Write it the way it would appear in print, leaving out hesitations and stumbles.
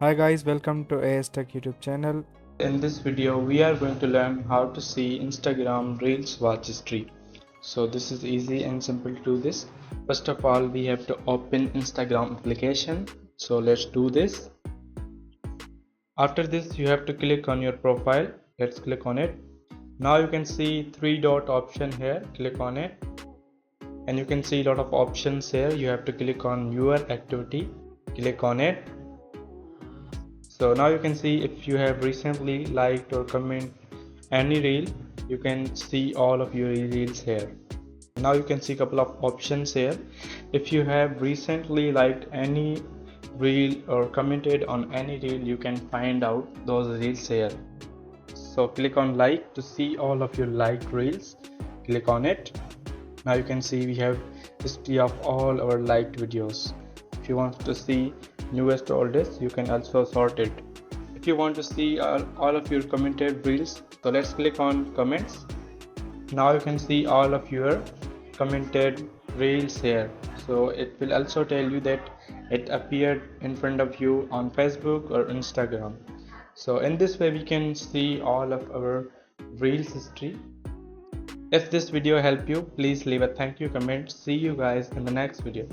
Hi guys, welcome to AS Tech YouTube channel. In this video, we are going to learn how to see Instagram Reels watch history. So this is easy and simple to do this. First of all, we have to open Instagram application. So let's do this. After this, you have to click on your profile. Let's click on it. Now you can see three dot option here. Click on it. And you can see a lot of options here. You have to click on your activity. Click on it. So now you can see if you have recently liked or comment any reel, you can see all of your reels here. Now you can see a couple of options here. If you have recently liked any reel or commented on any reel, you can find out those reels here. So click on like to see all of your liked reels. Click on it. Now you can see we have history of all our liked videos. If you want to see newest or oldest, you can also sort it. If you want to see all of your commented reels, so let's click on comments. Now you can see all of your commented reels here. So it will also tell you that it appeared in front of you on Facebook or Instagram. So in this way we can see all of our reels history. If this video helped you, please leave a thank you comment. See you guys in the next video.